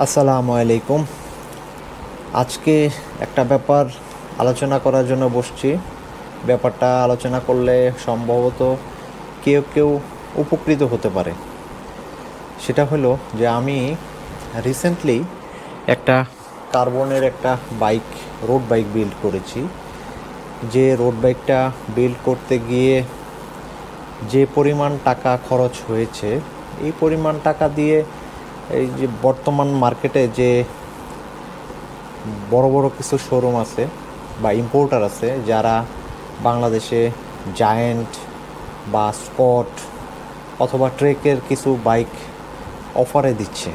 আসসালামু আলাইকুম। আজকে একটা ব্যাপার আলোচনা করার জন্য বসছি। ব্যাপারটা আলোচনা করলে সম্ভবত কেউ কেউ উপকৃত হতে পারে। সেটা হলো যে আমি রিসেন্টলি একটা কার্বনের একটা বাইক, রোড বাইক বিল্ড করেছি। যে রোড বাইকটা বিল্ড করতে গিয়ে যে পরিমাণ টাকা খরচ হয়েছে, এই পরিমাণ টাকা দিয়ে এই যে বর্তমান মার্কেটে যে বড় বড় কিছু শোরুম আছে বা ইম্পোর্টার আছে যারা বাংলাদেশে জায়েন্ট বা স্কট অথবা ট্রেকের কিছু বাইক অফারে দিচ্ছে,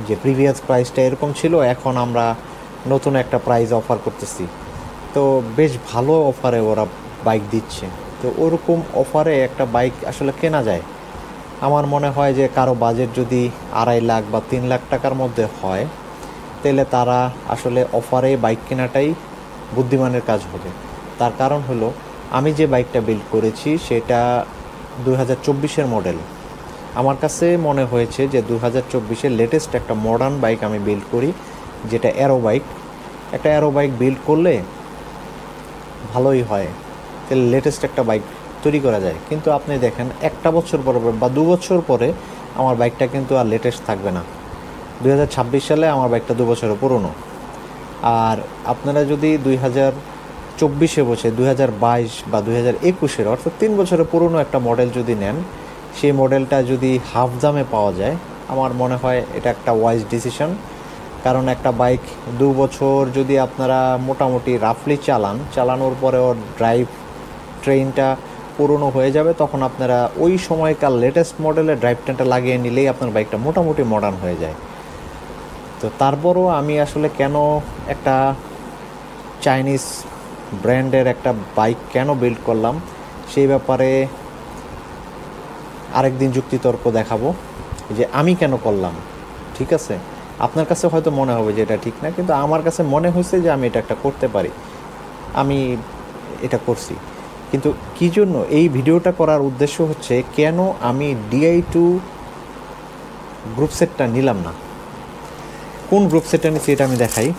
যে প্রিভিয়াস প্রাইসটা এরকম ছিল, এখন আমরা নতুন একটা প্রাইস অফার করতেছি। তো বেশ ভালো অফারে ওরা বাইক দিচ্ছে। তো ওরকম অফারে একটা বাইক আসলে কেনা যায়। আমার মনে হয় যে কারো বাজেট যদি 2.5 লাখ বা 3 লাখ টাকার মধ্যে হয়, তাহলে তারা আসলে অফারে বাইক কেনাটাই বুদ্ধিমানের কাজ হবে। তার কারণ হলো, আমি যে বাইকটা বিল্ড করেছি সেটা 2024-এর মডেল। আমার কাছে মনে হয়েছে যে 2024-এর লেটেস্ট একটা মডার্ন বাইক আমি বিল্ড করি, যেটা অ্যারো বাইক। একটা অ্যারো বাইক বিল্ড করলে ভালোই হয়, তাহলে লেটেস্ট একটা বাইক তৈরি করা যায়। কিন্তু আপনি দেখেন, 1 বছর পরে বা 2 বছর পরে আমার বাইকটা কিন্তু আর লেটেস্ট থাকবে না। 2026 সালে আমার বাইকটা 2 বছরের পুরনো। আর আপনারা যদি 2024-এ বসে 2022 বা 2021-এর, অর্থাৎ 3 বছরের পুরনো একটা মডেল যদি নেন, সেই মডেলটা যদি হাফ দামে পাওয়া যায়, আমার মনে হয় এটা একটা ওয়াইজ ডিসিশন। কারণ একটা বাইক 2 বছর যদি আপনারা মোটামুটি রাফলি চালানোর পরে ওর ড্রাইভ ট্রেনটা পুরনো হয়ে যাবে, তখন আপনারা ওই সময়কার লেটেস্ট মডেলের ড্রাইভ ট্রেনটা লাগিয়ে নিলেই আপনার বাইকটা মোটামুটি মডার্ন হয়ে যায়। তো তারপরও আমি আসলে কেন একটা চাইনিজ ব্র্যান্ডের একটা বাইক কেন বিল্ড করলাম, সেই ব্যাপারে আরেকদিন যুক্তিতর্ক দেখাবো যে আমি কেন করলাম। ঠিক আছে, আপনার কাছে হয়তো মনে হবে যে এটা ঠিক না, কিন্তু আমার কাছে মনে হয়েছে যে আমি এটা একটা করতে পারি, আমি এটা করছি। কিন্তু কী জন্য এই ভিডিওটা করার উদ্দেশ্য হচ্ছে, কেন আমি DI2 গ্রুপ সেটটা নিলাম না। কোন গ্রুপ সেটটা নিচ্ছি এটা আমি দেখাই।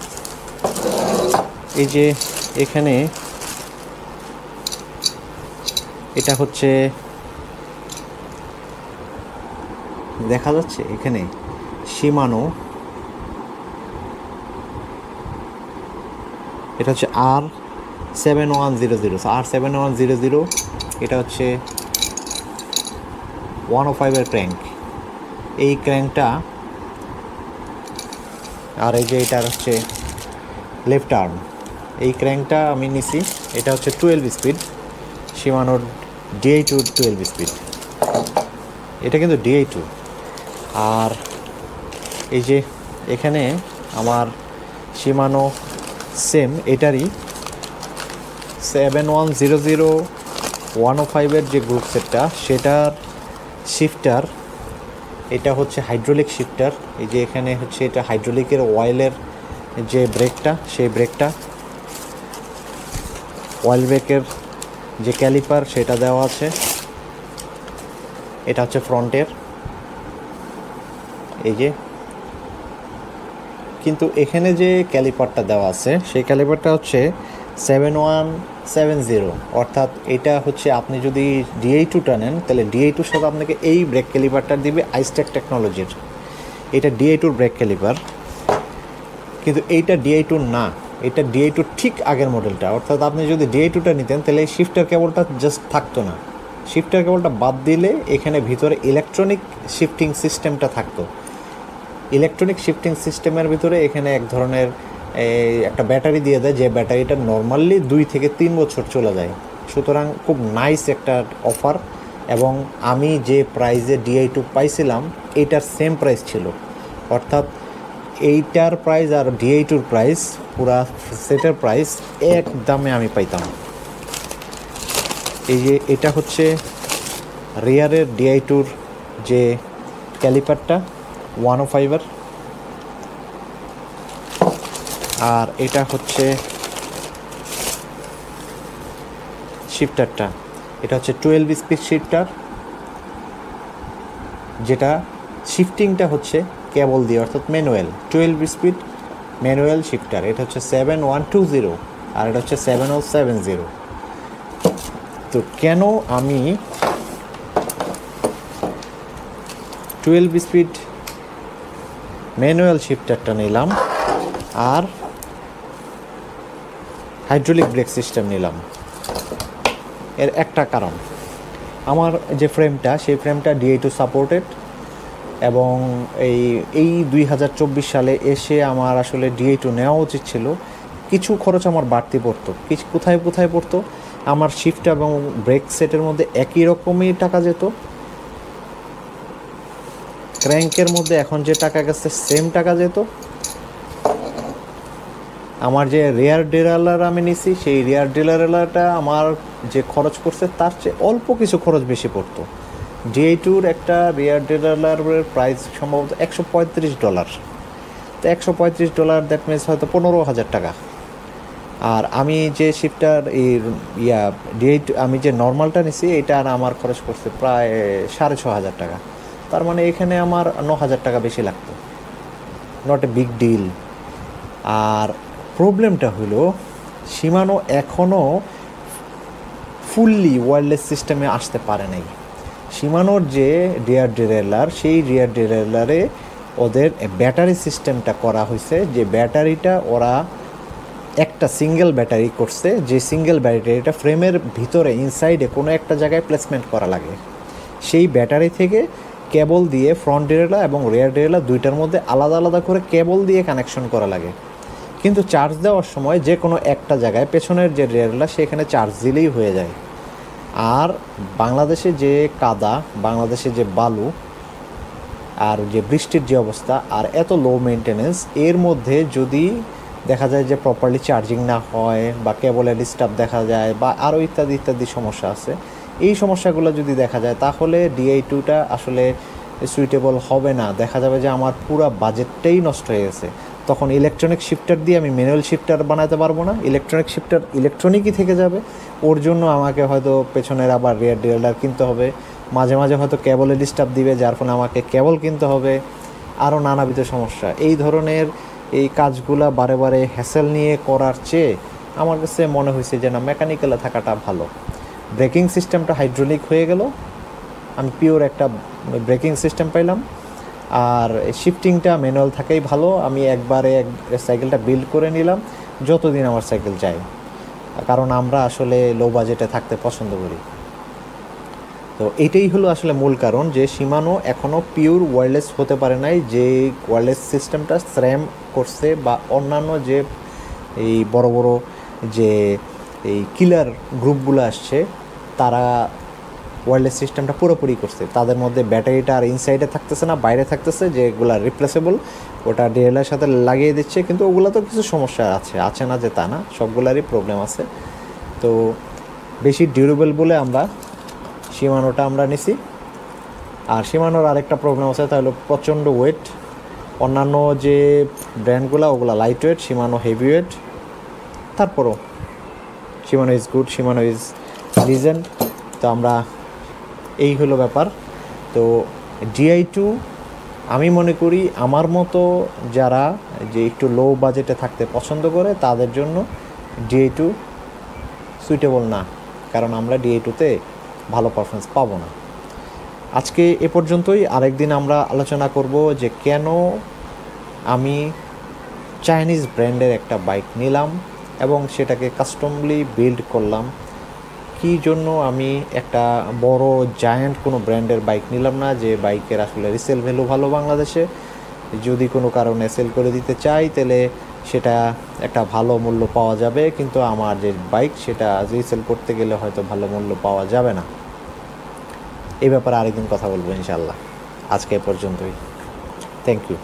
এই যে এখানে এটা হচ্ছে দেখা যাচ্ছে, এখানে শিমানো, এটা হচ্ছে R7100, R7100। এটা হচ্ছে 105-এর ক্র্যাঙ্ক। এই ক্র্যাঙ্কটা, আর এই যে এটার হচ্ছে লেফট আর্ম, এই ক্র্যাঙ্কটা আমি নিছি। এটা হচ্ছে 12 স্পিড, শিমানোর DI2 12 স্পিড। এটা কিন্তু DI2। আর এই যে এখানে আমার শিমানো সেম এটারই 7100 105-এর যে গ্রুপ সেটটা, সেটার শিফটার, এটা হচ্ছে হাইড্রোলিক শিফটার। এই যে এখানে হচ্ছে এটা হাইড্রোলিকের অয়েলের যে ব্রেকটা, সেই ব্রেকটা, অয়েল ব্রেকের যে ক্যালিপার সেটা দেওয়া আছে। এটা হচ্ছে ফ্রন্টের, এই যে। কিন্তু এখানে যে ক্যালিপারটা দেওয়া আছে, সেই ক্যালিপারটা হচ্ছে 7170, অর্থাৎ এটা হচ্ছে আপনি যদি DI2টা নেন, তাহলে DI2-র সাথে আপনাকে এই ব্রেক ক্যালিপারটা দিবে আইস্টেক টেকনোলজির। এটা DI2-র ব্রেক ক্যালিপার, কিন্তু এইটা DI2 না, এটা DI2 ঠিক আগের মডেলটা। অর্থাৎ আপনি যদি DI2টা নিতেন, তাহলে এই শিফটার কেবলটা জাস্ট থাকতো না। শিফটার কেবলটা বাদ দিলে এখানে ভিতরে ইলেকট্রনিক শিফটিং সিস্টেমটা থাকতো। ইলেকট্রনিক শিফটিং সিস্টেমের ভিতরে এখানে এক ধরনের একটা ব্যাটারি দিয়ে দেয়, যে ব্যাটারিটা নর্মালি 2 থেকে 3 বছর চলে যায়। সুতরাং খুব নাইস একটা অফার। এবং আমি যে প্রাইসে DI2 পাইছিলাম, এইটার সেম প্রাইস ছিল। অর্থাৎ এইটার প্রাইস আর DI2-র প্রাইস, পুরা সেটের প্রাইস এক দামে আমি পাইতাম। এই যে এটা হচ্ছে রিয়ারের DI2-র যে ক্যালিপারটা 105-এর, আর এটা হচ্ছে শিফটারটা, এটা হচ্ছে 12 স্পিড শিফটার, যেটা শিফটিংটা হচ্ছে কেবল দিয়ে, অর্থাৎ ম্যানুয়াল 12 স্পিড ম্যানুয়াল শিফটার। এটা হচ্ছে 7120 আর এটা হচ্ছে 7070। তো কেন আমি 12 স্পিড ম্যানুয়াল শিফটারটা নিলাম আর হাইড্রোলিক ব্রেক সিস্টেম নিলাম, এর একটা কারণ, আমার যে ফ্রেমটা সেই ফ্রেমটা DI2 সাপোর্টেড, এবং এই 2024 সালে এসে আমার আসলে DI2 নেওয়া উচিত ছিল। কিছু খরচ আমার বাড়তি পড়তো, কোথায় কোথায় পড়তো, আমার শিফট এবং ব্রেক সেটের মধ্যে একই রকমই টাকা যেত, ক্র্যাঙ্কের মধ্যে এখন যে টাকা গেছে সেম টাকা যেত, আমার যে রিয়ার ডিরালার আমি নিছি সেই রিয়ার ডিরালারটা আমার যে খরচ পড়ছে তার চেয়ে অল্প কিছু খরচ বেশি পড়তো। DI2-র একটা রিয়ার ডিরালারের প্রাইস সম্ভবত $135। তো $135, দ্যাট মিনস হয়তো 15,000 টাকা। আর আমি যে শিফটার DI2 আমি যে নর্মালটা নিছি এটা আমার খরচ পড়ছে প্রায় 6,500 টাকা। তার মানে এখানে আমার 9,000 টাকা বেশি লাগতো, নট এ বিগ ডিল। আর প্রবলেমটা হলো শিমানো এখনও ফুললি ওয়্যারলেস সিস্টেমে আসতে পারে নাই। শিমানোর যে রিয়ার ডিরেলার, সেই রিয়ার ডিরেলারে ওদের ব্যাটারি সিস্টেমটা করা হয়েছে, যে ব্যাটারিটা ওরা একটা সিঙ্গেল ব্যাটারি করছে, যে সিঙ্গেল ব্যাটারিটা ফ্রেমের ভিতরে ইনসাইডে কোনো একটা জায়গায় প্লেসমেন্ট করা লাগে। সেই ব্যাটারি থেকে কেবল দিয়ে ফ্রন্ট ডিরেলার এবং রিয়ার ডিরেলার দুইটার মধ্যে আলাদা আলাদা করে কেবল দিয়ে কানেকশন করা লাগে। কিন্তু চার্জ দেওয়ার সময় যে কোনো একটা জায়গায় পেছনের যে ডিরেলার সেখানে চার্জ দিলেই হয়ে যায়। আর বাংলাদেশে যে কাদা, বাংলাদেশে যে বালু, আর যে বৃষ্টির যে অবস্থা, আর এত লো মেনটেনেন্স, এর মধ্যে যদি দেখা যায় যে প্রপারলি চার্জিং না হয় বা কেবলের ডিস্টার্ব দেখা যায় বা আরও ইত্যাদি ইত্যাদি সমস্যা আছে, এই সমস্যাগুলো যদি দেখা যায় তাহলে DI2টা আসলে সুইটেবল হবে না। দেখা যাবে যে আমার পুরো বাজেটটাই নষ্ট হয়ে গেছে। তখন ইলেকট্রনিক শিফটার দিয়ে আমি ম্যানুয়াল শিফটার বানাতে পারবো না, ইলেকট্রনিক শিফটার ইলেকট্রনিকই থেকে যাবে। ওর জন্য আমাকে হয়তো পেছনের আবার রিয়ার ডিরেলার কিনতে হবে, মাঝে মাঝে হয়তো কেবলে ডিস্টার্ব দিবে, যার ফলে আমাকে কেবল কিনতে হবে, আরও নানাবিধ সমস্যা। এই ধরনের এই কাজগুলা বারে বারে হ্যাসেল নিয়ে করার চেয়ে আমার কাছে মনে হয়েছে যে না, মেকানিক্যালে থাকাটা ভালো। ব্রেকিং সিস্টেমটা হাইড্রোলিক হয়ে গেল, আমি পিওর একটা ব্রেকিং সিস্টেম পাইলাম, আর শিফটিংটা ম্যানুয়াল থাকাই ভালো। আমি একবারে সাইকেলটা বিল্ড করে নিলাম, যতদিন আমার সাইকেল যায়, কারণ আমরা আসলে লো বাজেটে থাকতে পছন্দ করি। তো এটাই হলো আসলে মূল কারণ যে শিমানো এখনও পিওর ওয়্যারলেস হতে পারে নাই। যে ওয়্যারলেস সিস্টেমটা SRAM করছে বা অন্যান্য যে এই বড় বড় যে এই কিলার গ্রুপগুলো আসছে, তারা ওয়্যারলেস সিস্টেমটা পুরোপুরি করছে। তাদের মধ্যে ব্যাটারিটা আর ইনসাইডে থাকতেছে না, বাইরে থাকতেছে, যেগুলো রিপ্লেসেবল ওটা ডিএলআর সাথে লাগিয়ে দিচ্ছে। কিন্তু ওগুলো তো কিছু সমস্যা আছে না যে তা না, সবগুলারই প্রবলেম আছে। তো বেশি ডিউরেবল বলে আমরা শিমানোটা আমরা নিছি। আর শিমানোর আরেকটা প্রবলেম আছে, তা হলো প্রচণ্ড ওয়েট। অন্যান্য যে ব্র্যান্ডগুলো ওগুলো light weight, Shimano heavy weight. তারপরও Shimano is good, Shimano is legend. তো আমরা এই হলো ব্যাপার। তো DI2 আমি মনে করি আমার মতো যারা যে একটু লো বাজেটে থাকতে পছন্দ করে তাদের জন্য DI2 সুইটেবল না, কারণ আমরা DI2-তে ভালো পারফরমেন্স পাবো না। আজকে এ পর্যন্তই। আরেকদিন আমরা আলোচনা করব যে কেন আমি চাইনিজ ব্র্যান্ডের একটা বাইক নিলাম এবং সেটাকে কাস্টমলি বিল্ড করলাম, কী জন্য আমি একটা বড় জায়ান্ট কোনো ব্র্যান্ডের বাইক নিলাম না, যে বাইকের আসলে রিসেল ভ্যালু ভালো বাংলাদেশে। যদি কোনো কারণে সেল করে দিতে চাই তাহলে সেটা একটা ভালো মূল্য পাওয়া যাবে, কিন্তু আমার যে বাইক সেটা রিসেল করতে গেলে হয়তো ভালো মূল্য পাওয়া যাবে না। এই ব্যাপারে আরেকদিন কথা বলবো ইনশাআল্লাহ। আজকে এ পর্যন্তই। Thank you.